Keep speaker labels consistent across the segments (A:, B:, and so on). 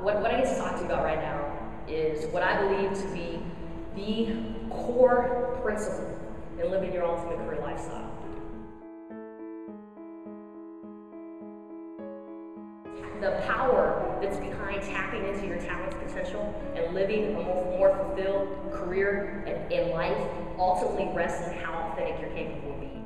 A: What I get to talk to you about right now is what I believe to be the core principle in living your ultimate career lifestyle. The power that's behind tapping into your talent's potential and living a more fulfilled career and life ultimately rests in how authentic you're capable of being.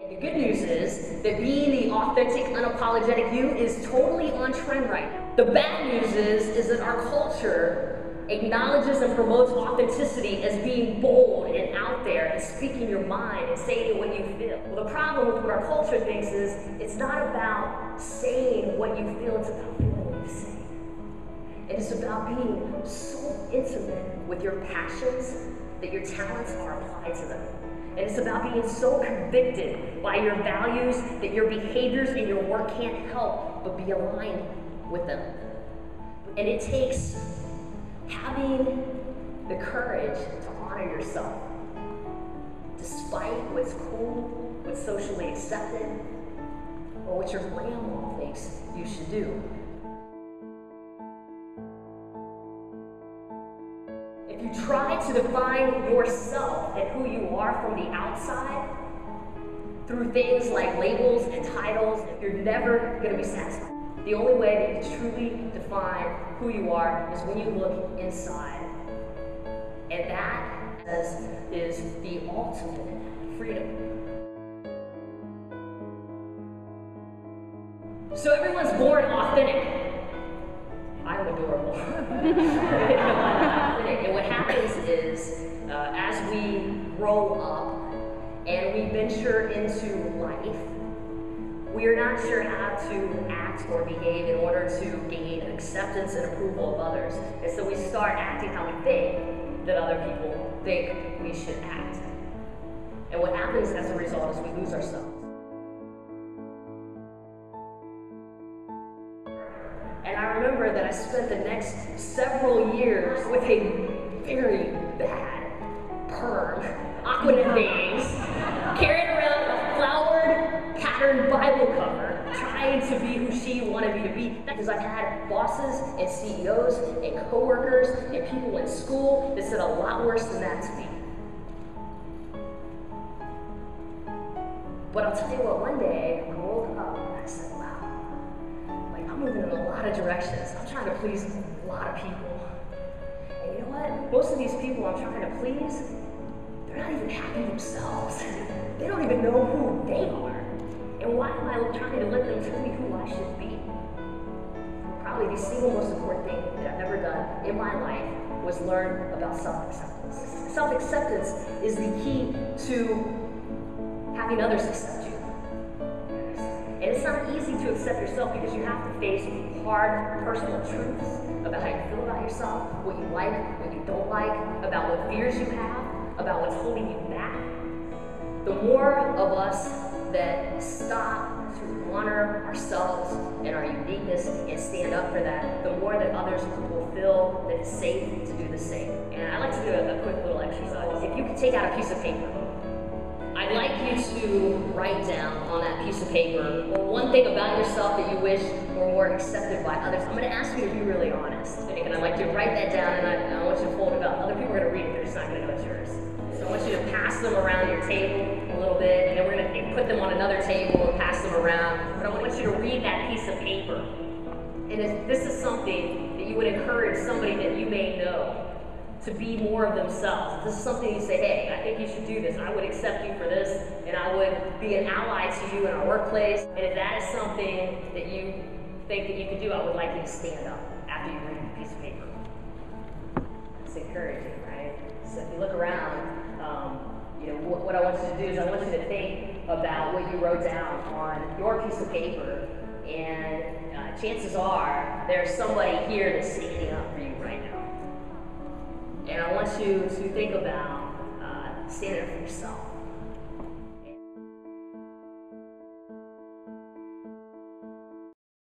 A: And the good news is that being the authentic, unapologetic you is totally on trend right now. The bad news is that our culture acknowledges and promotes authenticity as being bold and out there and speaking your mind and saying what you feel. Well, the problem with what our culture thinks is it's not about saying what you feel, it's about feeling what you say. And it's about being so intimate with your passions that your talents are applied to them. And it's about being so convicted by your values that your behaviors and your work can't help but be aligned with them. And it takes having the courage to honor yourself, despite what's cool, what's socially accepted, or what your grandma thinks you should do. If you try to define yourself and who you are from the outside through things like labels and titles, you're never going to be satisfied. The only way that you truly define who you are is when you look inside. And that is the ultimate freedom. So everyone's born authentic. I'm adorable. And what happens is, as we grow up and we venture into life, we are not sure how to act or behave in order to gain acceptance and approval of others. And so we start acting how we think that other people think we should act. And what happens as a result is we lose ourselves. And I remember that I spent the next several years with a very bad perm, aquanet bangs, carrying around a flowered patterned Bible cover, trying to be who she wanted me to be. Because I've had bosses and CEOs and coworkers and people in school that said a lot worse than that to me. But I'll tell you what, one day I woke up and I said, wow, like I'm moving in a lot of directions. I'm trying to please a lot of people. And you know what? Most of these people I'm trying to please, they're not even happy themselves. They don't even know who they are. And why am I trying to let them tell me who I should be? Probably the single most important thing that I've ever done in my life was learn about self-acceptance. Self-acceptance is the key to having others accept you. And it's not easy to accept yourself because you have to face hard personal truths about how you feel about yourself, what you like, what you don't like, about what fears you have, about what's holding you back. The more of us that stop to honor ourselves and our uniqueness and stand up for that, the more that others will feel that it's safe to do the same. And I'd like to do a quick little exercise. If you could take out a piece of paper, I'd like you to write down on that piece of paper one thing about yourself that you wish were more accepted by others. I'm going to ask you to be really honest. And I'd like you to write that down, and I want you to fold it up. Other people are going to read it, they're just not going to know it's yours. So I want you to pass them around your table a little bit, and then we're going to put them on another table and pass them around. But I want you to read that piece of paper. And if this is something that you would encourage somebody that you may know to be more of themselves. If this is something you say, hey, I think you should do this. I would accept you for this, and I would be an ally to you in our workplace. And if that is something that you think that you could do, I would like you to stand up after you read the piece of paper. It's encouraging, right? So if you look around, what I want you to do is I want you to think about what you wrote down on your piece of paper, and chances are there's somebody here that's standing up for you right now. And I want you to think about standing up for yourself.